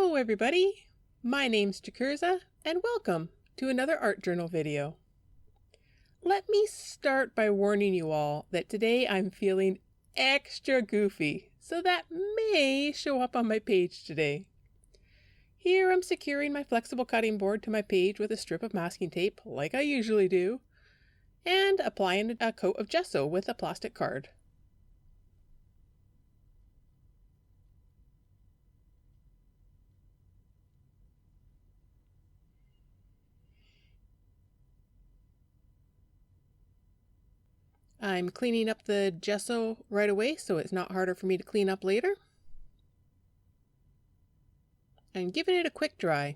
Hello everybody, my name's Chikirza and welcome to another art journal video. Let me start by warning you all that today I'm feeling extra goofy, so that may show up on my page today. Here I'm securing my flexible cutting board to my page with a strip of masking tape like I usually do, and applying a coat of gesso with a plastic card. I'm cleaning up the gesso right away so it's not harder for me to clean up later. And giving it a quick dry.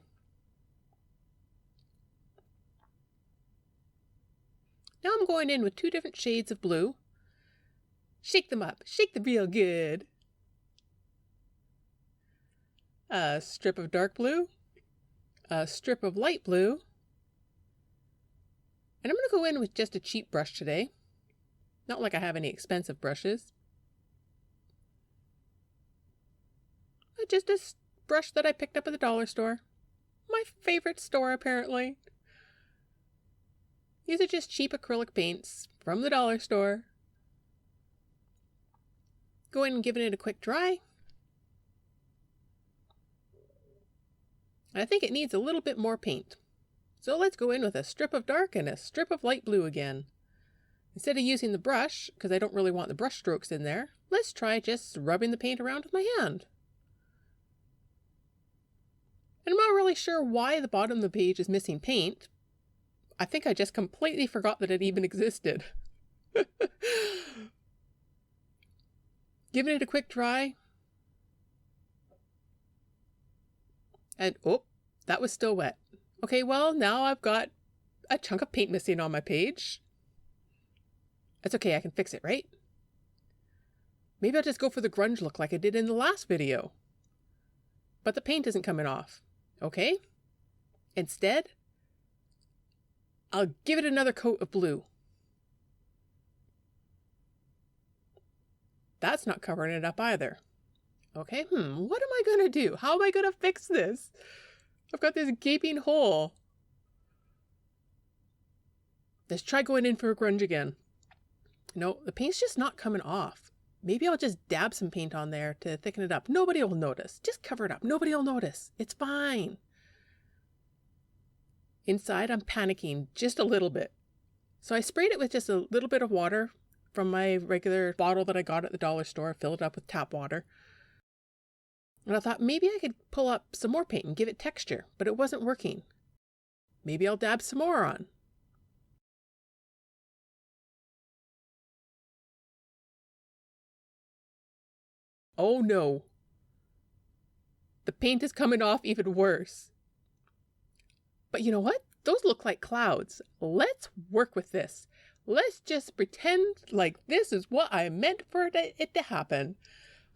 Now I'm going in with two different shades of blue. Shake them up, shake them real good. A strip of dark blue, a strip of light blue, and I'm going to go in with just a cheap brush today. Not like I have any expensive brushes. Just a brush that I picked up at the dollar store. My favorite store, apparently. These are just cheap acrylic paints from the dollar store. Go in and giving it a quick dry. I think it needs a little bit more paint. So let's go in with a strip of dark and a strip of light blue again. Instead of using the brush, because I don't really want the brush strokes in there, let's try just rubbing the paint around with my hand. And I'm not really sure why the bottom of the page is missing paint. I think I just completely forgot that it even existed. Giving it a quick dry. And oh, that was still wet. Okay, well, now I've got a chunk of paint missing on my page. That's okay, I can fix it, right? Maybe I'll just go for the grunge look like I did in the last video. But the paint isn't coming off, okay? Instead, I'll give it another coat of blue. That's not covering it up either. Okay, what am I gonna do? How am I gonna fix this? I've got this gaping hole. Let's try going in for a grunge again. No, the paint's just not coming off. Maybe I'll just dab some paint on there to thicken it up. Nobody will notice. Just cover it up. Nobody will notice. It's fine. Inside, I'm panicking just a little bit. So I sprayed it with just a little bit of water from my regular bottle that I got at the dollar store. I filled it up with tap water. And I thought maybe I could pull up some more paint and give it texture, but it wasn't working. Maybe I'll dab some more on. Oh no. The paint is coming off even worse. But you know what? Those look like clouds. Let's work with this. Let's just pretend like this is what I meant for it to happen.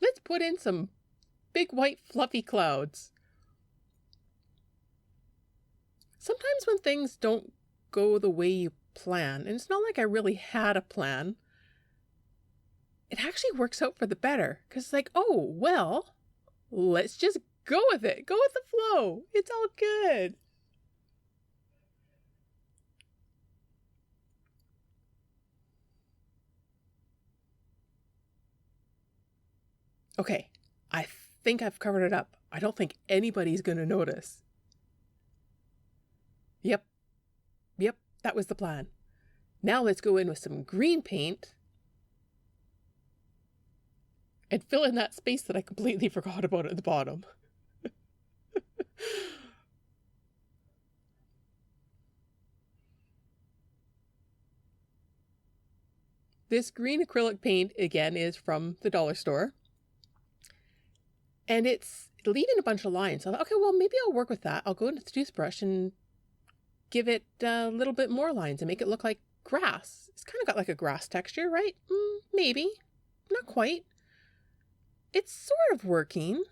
Let's put in some big white fluffy clouds. Sometimes when things don't go the way you plan, and it's not like I really had a plan, it actually works out for the better. Because it's like, oh, well, let's just go with it. Go with the flow. It's all good. Okay, I think I've covered it up. I don't think anybody's going to notice. Yep, that was the plan. Now let's go in with some green paint and fill in that space that I completely forgot about at the bottom. This green acrylic paint, again, is from the dollar store. And it's leaving a bunch of lines. So I thought, okay, well, maybe I'll work with that. I'll go into the toothbrush and give it a little bit more lines and make it look like grass. It's kind of got like a grass texture, right? Maybe. Not quite. It's sort of working.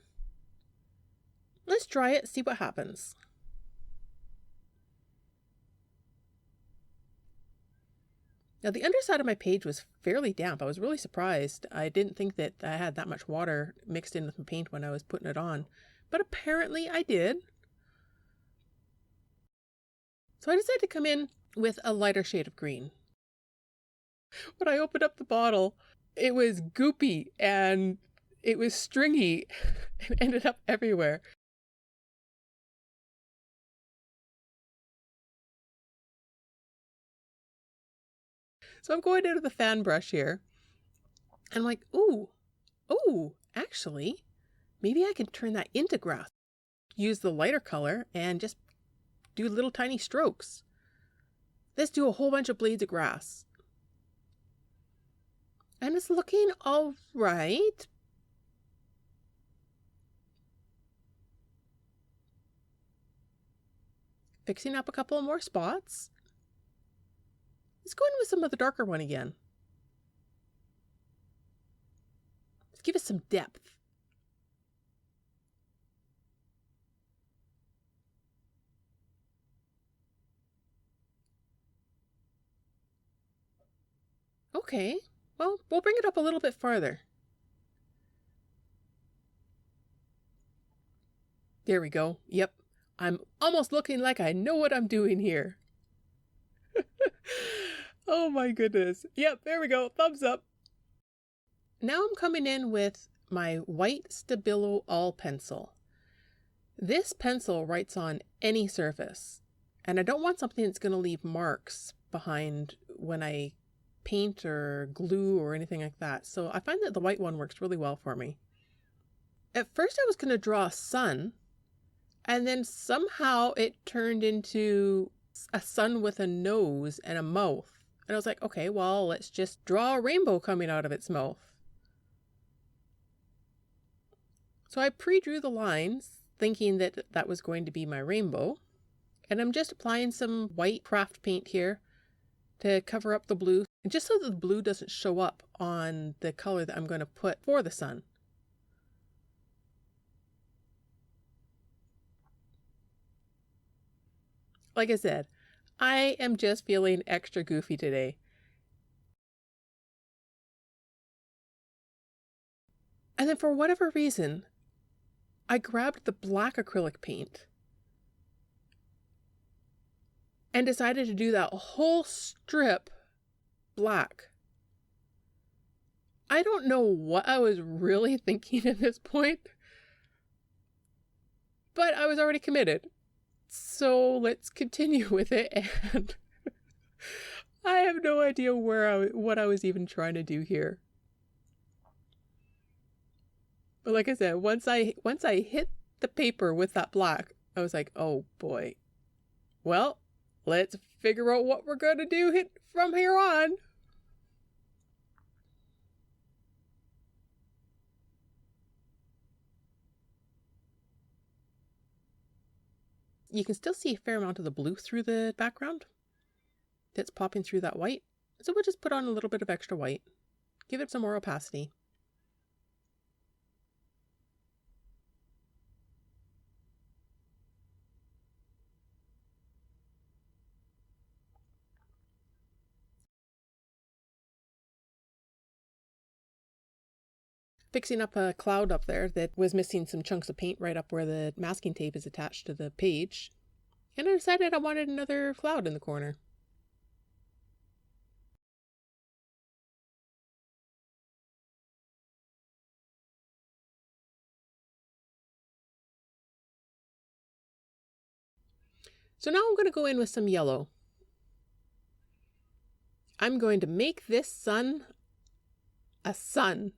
Let's try it, see what happens. Now the underside of my page was fairly damp. I was really surprised. I didn't think that I had that much water mixed in with my paint when I was putting it on. but apparently I did. So I decided to come in with a lighter shade of green. When I opened up the bottle, it was goopy and it was stringy and ended up everywhere. So I'm going into the fan brush here. And I'm like, ooh, actually, maybe I can turn that into grass. Use the lighter color and just do little tiny strokes. Let's do a whole bunch of blades of grass. And it's looking all right. Fixing up a couple more spots. Let's go in with some of the darker one again. Let's give it some depth. Okay, well, we'll bring it up a little bit farther. There we go. Yep, I'm almost looking like I know what I'm doing here. Oh my goodness. Yep, there we go. Thumbs up. Now I'm coming in with my white Stabilo All pencil. This pencil writes on any surface, and I don't want something that's going to leave marks behind when I paint or glue or anything like that. So I find that the white one works really well for me. At first I was going to draw a sun, and then somehow it turned into a sun with a nose and a mouth. And I was like, okay, well, let's just draw a rainbow coming out of its mouth. So I pre-drew the lines, thinking that that was going to be my rainbow. And I'm just applying some white craft paint here to cover up the blue, just so that the blue doesn't show up on the color that I'm going to put for the sun. Like I said, I am just feeling extra goofy today. And then for whatever reason, I grabbed the black acrylic paint and decided to do that whole strip black. I don't know what I was really thinking at this point, but I was already committed. So let's continue with it, and I have no idea what I was even trying to do here. But like I said, once I hit the paper with that black, I was like, oh boy. Well, let's figure out what we're going to do from here on. You can still see a fair amount of the blue through the background that's popping through that white. So we'll just put on a little bit of extra white. Give it some more opacity. Fixing up a cloud up there that was missing some chunks of paint right up where the masking tape is attached to the page. And I decided I wanted another cloud in the corner. So now I'm going to go in with some yellow. I'm going to make this sun a sun.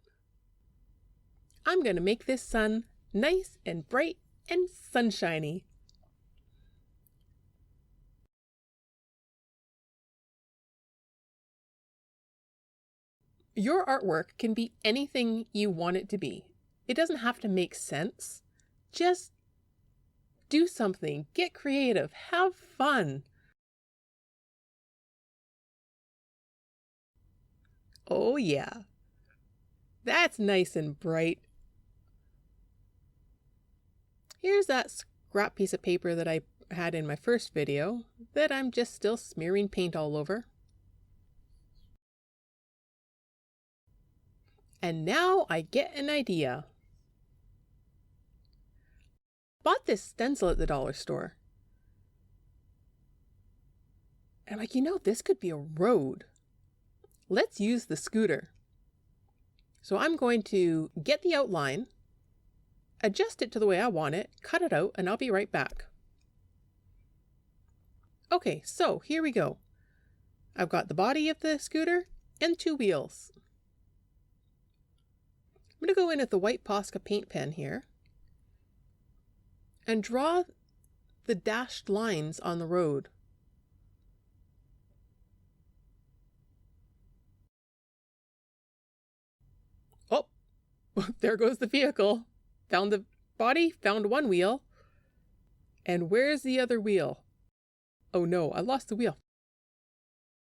I'm going to make this sun nice and bright and sunshiny. Your artwork can be anything you want it to be. It doesn't have to make sense. Just do something, get creative, have fun. Oh yeah, that's nice and bright. Here's that scrap piece of paper that I had in my first video that I'm just still smearing paint all over. And now I get an idea. bought this stencil at the dollar store. And I'm like, you know, this could be a road. Let's use the scooter. So I'm going to get the outline, adjust it to the way I want it, cut it out, and I'll be right back. Okay, so here we go. I've got the body of the scooter and 2 wheels. I'm going to go in with the white Posca paint pen here and draw the dashed lines on the road. Oh, there goes the vehicle. Found the body, found 1 wheel. And where's the other wheel? Oh no, I lost the wheel.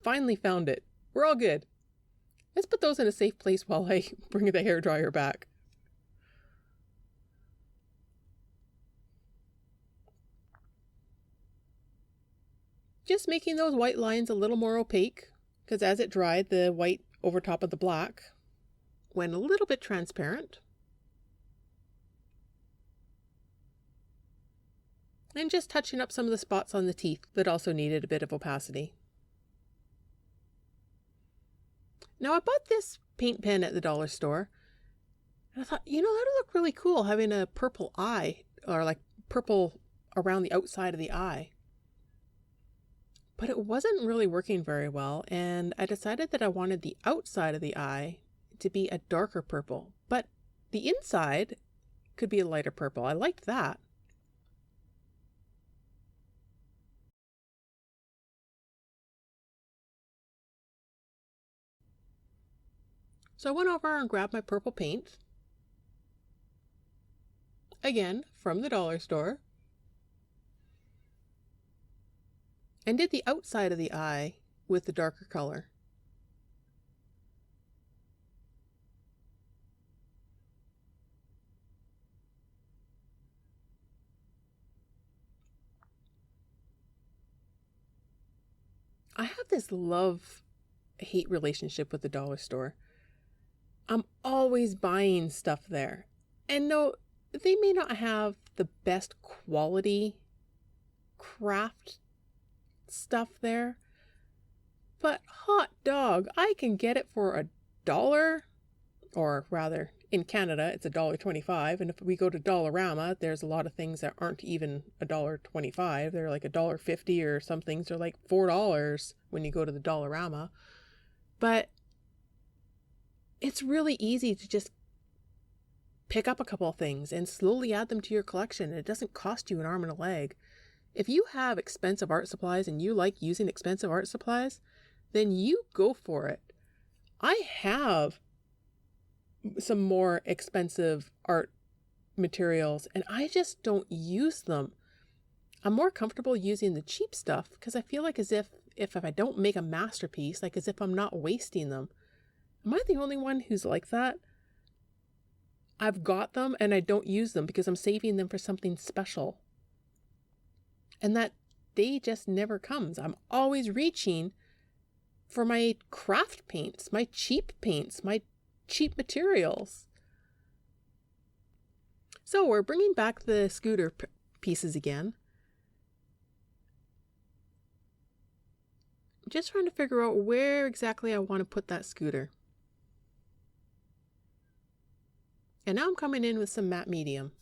Finally found it. We're all good. Let's put those in a safe place while I bring the hairdryer back. Just making those white lines a little more opaque, because as it dried, the white over top of the black went a little bit transparent. And just touching up some of the spots on the teeth that also needed a bit of opacity. Now I bought this paint pen at the dollar store, and I thought, you know, that would look really cool having a purple eye, or like purple around the outside of the eye. But it wasn't really working very well, and I decided that I wanted the outside of the eye to be a darker purple, but the inside could be a lighter purple. I liked that. So I went over and grabbed my purple paint, again from the dollar store, and did the outside of the eye with the darker color. I have this love-hate relationship with the dollar store. I'm always buying stuff there. And no, they may not have the best quality craft stuff there, but hot dog, I can get it for $1, or rather, in Canada, it's $1.25, and if we go to Dollarama, there's a lot of things that aren't even $1.25. They're like $1.50, or some things are like $4 when you go to the Dollarama. But it's really easy to just pick up a couple of things and slowly add them to your collection. It doesn't cost you an arm and a leg. If you have expensive art supplies and you like using expensive art supplies, then you go for it. I have some more expensive art materials and I just don't use them. I'm more comfortable using the cheap stuff because I feel like as if I don't make a masterpiece, like as if I'm not wasting them. Am I the only one who's like that? I've got them and I don't use them because I'm saving them for something special. And that day just never comes. I'm always reaching for my craft paints, my cheap paints, my cheap materials. So we're bringing back the scooter pieces again. Just trying to figure out where exactly I want to put that scooter. And now I'm coming in with some matte medium.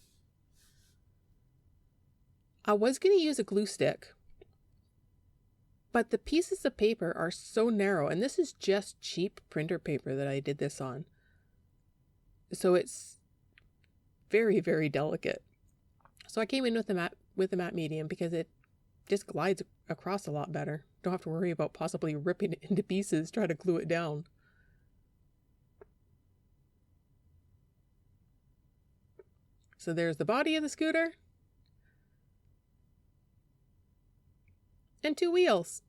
I was going to use a glue stick, but the pieces of paper are so narrow, and this is just cheap printer paper that I did this on. So it's very, very delicate. So I came in with the matte medium because it just glides across a lot better. Don't have to worry about possibly ripping it into pieces, try to glue it down. So there's the body of the scooter. And 2 wheels.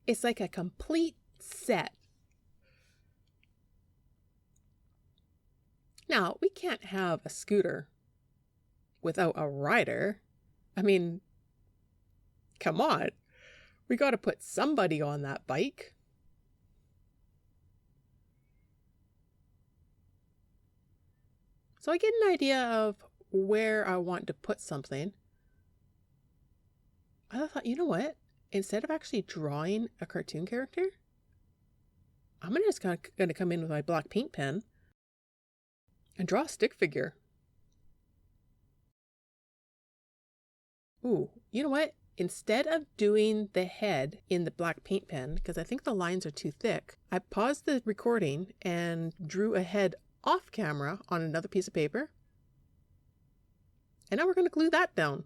It's like a complete set. Now, we can't have a scooter without a rider. I mean, come on. We got to put somebody on that bike. So I get an idea of where I want to put something. I thought, you know what? Instead of actually drawing a cartoon character, I'm just going to come in with my black paint pen and draw a stick figure. Ooh, you know what? Instead of doing the head in the black paint pen, because I think the lines are too thick, I paused the recording and drew a head off camera on another piece of paper. And now we're going to glue that down.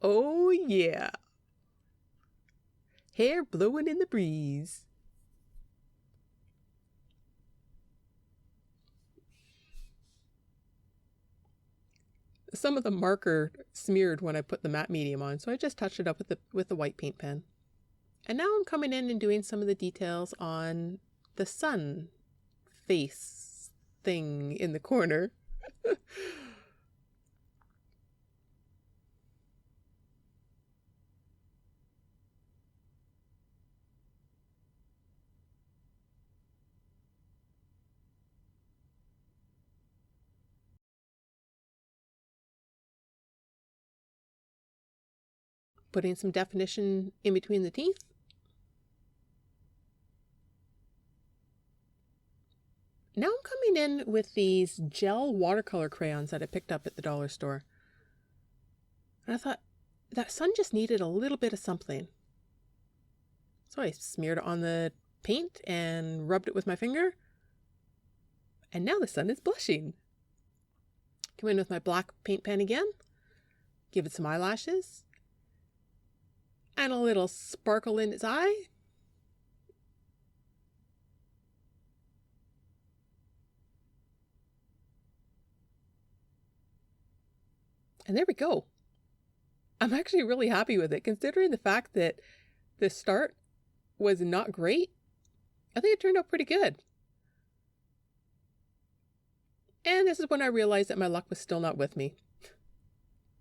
Oh yeah. Hair blowing in the breeze. Some of the marker smeared when I put the matte medium on, so I just touched it up with the white paint pen. And now I'm coming in and doing some of the details on the sun face thing in the corner. Putting some definition in between the teeth. Now I'm coming in with these gel watercolor crayons that I picked up at the dollar store. And I thought, that sun just needed a little bit of something. So I smeared it on the paint and rubbed it with my finger. And now the sun is blushing. Come in with my black paint pen again. Give it some eyelashes. And a little sparkle in its eye. And there we go. I'm actually really happy with it, considering the fact that the start was not great. I think it turned out pretty good. And this is when I realized that my luck was still not with me.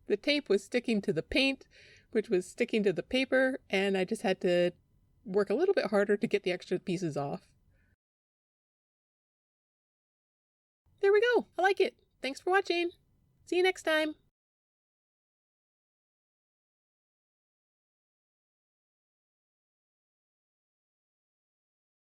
The tape was sticking to the paint, which was sticking to the paper, and I just had to work a little bit harder to get the extra pieces off. There we go. I like it. Thanks for watching. See you next time.